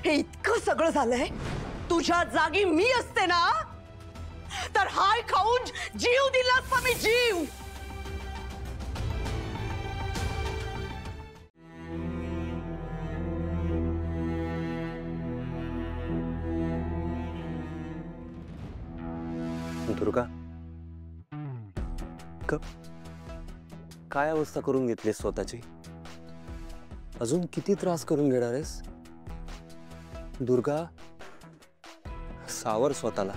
हे इतकं सगळं झालंय, तुझ्या जागी मी असते ना तर हाय खाऊन जीव दिला असता मी, जीव. दुर्गा, काय अवस्था करून घेतलीस स्वतःची? अजून किती त्रास करून घेणार आहेस? दुर्गा, सावर स्वतःला.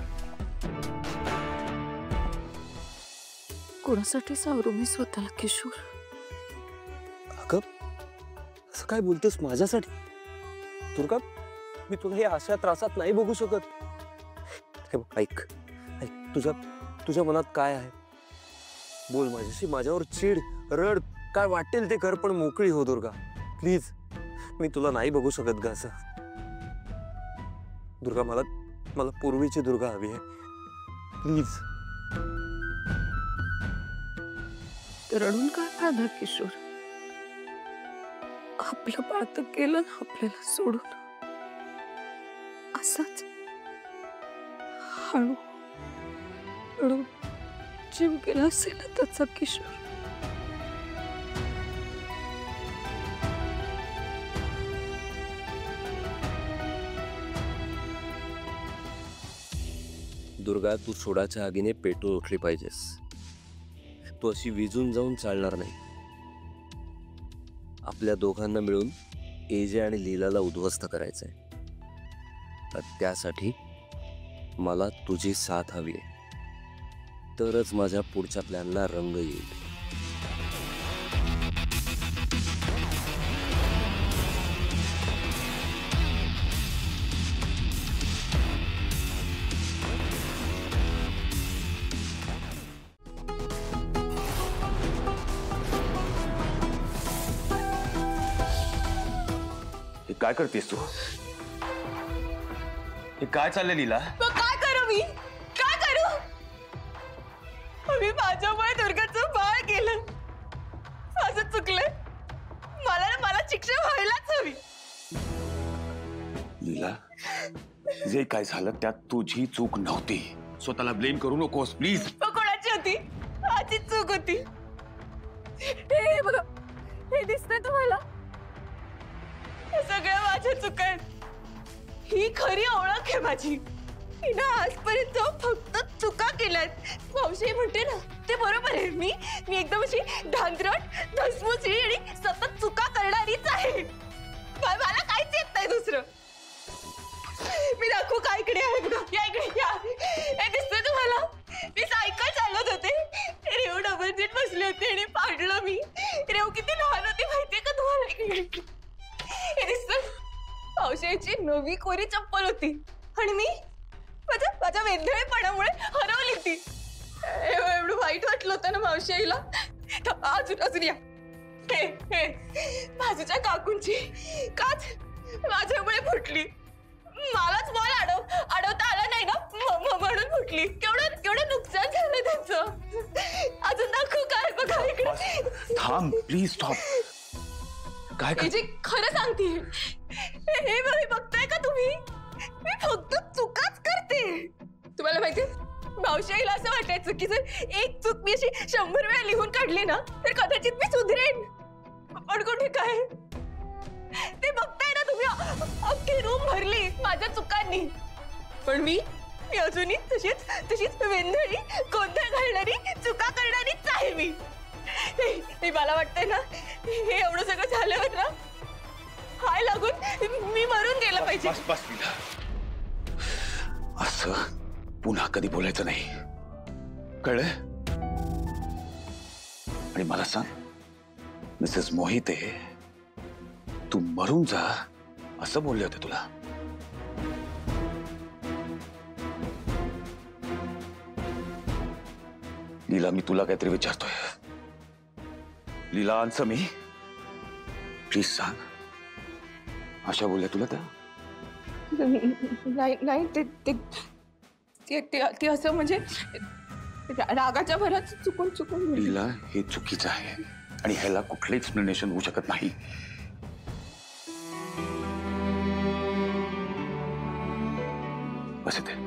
कोणासाठी सावरू मी स्वतःला किशोर? अगं, असं काय बोलतेस माझ्यासाठी? दुर्गा, मी तुला हे अशा त्रासात नाही बघू शकत. हे बघ, ऐक, तुझ्या मनात काय आहे बोल माझ्याशी. माझ्यावर चिड, रड, काय वाटेल ते कर, पण मोकळी हो दुर्गा प्लीज. मी तुला नाही बघू शकत ग असं. दुर्गा, मला पूर्वीची दुर्गा हवी आहे प्लीज. रडून काय फायदा किशोर? आपलं बाळ तर गेलं ना आपल्याला सोडून. असंच हळू हळू जीव गेला असेल ना त्याचा किशोर. दुर्गा, तू सोडाच्या आगीने पेटून उठली पाहिजेस. तू अशी विजून जाऊन चालणार नाही. आपल्या दोघांना मिळून एजे आणि लीलाला उद्ध्वस्त करायचंय. तर त्यासाठी मला तुझी साथ हवी आहे. तरच माझ्या पुढच्या प्लॅनला रंग येईल. काय करतेस तू? हे काय चाललंय लीला? काय करू मी? काय करू? मी माझ्यामुळे दुर्गाचं बाळ गेलं. माझं चुकलं. मला शिक्षा व्हायलाच हवी. लीला, जे काय झालं त्यात तुझी चूक नव्हती. स्वतःला ब्लेम करू नकोस प्लीज. कोणाची होती? आजीची चूक होती. हे बघा, हे दिसतंय तुम्हाला? सगळ्या माझ्या चुका आहेत. ही खरी ओळख आहे माझी. हिनं आजपर्यंत फक्त चुका केल्यात. मावशी म्हणते ना ते बरोबर आहे. मी एकदम अशी धांदरट, धसमुसळी आणि सतत चुका करणारीच आहे. मला काहीच येत नाही दुसरं. मी दाखवू का? इकडे आहे बघा, या इकडे या. हे दिसतंय तुम्हाला? मी सायकल चालवत होते. रेव डबल सीट बसले होते आणि पाडलं मी. रेव किती लहान होती माहितीये का तुम्हाला? हे दिसतं? पावसाची नवी कोरी चप्पल होती आणि मी माझ्या वेंधळेपणामुळे हरवली ती. एवढं वाईट वाटलं होतं ना मावशीला. अजून या. हे बाजूच्या काकूंची काच माझ्यामुळे फुटली. मलाच बॉल अडवता आला नाही ना म्हणून फुटली. केवढं नुकसान झालं त्यांचं. अजून दाखवू काय? बघा इकडे. थांब प्लीज, स्टॉप. काय खरं सांगते. हे बघताय का तुम्ही? मी फक्त चुकाच करते. तुम्हाला माहिती, मावशीला असं वाटायचं की जर एक चूक मी अशी 100 वेळा लिहून काढली ना तर कदाचित मी सुधरेन. पण कुठे काय? ते बघताय ना तुम्ही, अख्खी रूम भरली माझ्या चुकांनी. पण मी अजूनही तशीच वेंधळी, गोंधळ घालणारी, चुका करणारीच आहे मी. मला वाटतंय ना हे एवढं सगळं झाल्यावर ना हाय लागून मी मरून गेलं पाहिजे. बस लीला, असं पुन्हा कधी बोलायचं नाही, कळलं? आणि मला सांग, मिसेस मोहिते तू मरून जा असं बोलले होते तुला? लीला, मी तुला काहीतरी विचारतोय. लीला, आन्सर मी प्लीज. सांग, आशा बोलल्या तुला त्या? नाही ते असं म्हणजे रागाच्या भरात चुकून. लीला, हे चुकीचं आहे आणि ह्याला कुठलं एक्सप्लेनेशन होऊ शकत नाही. असू दे.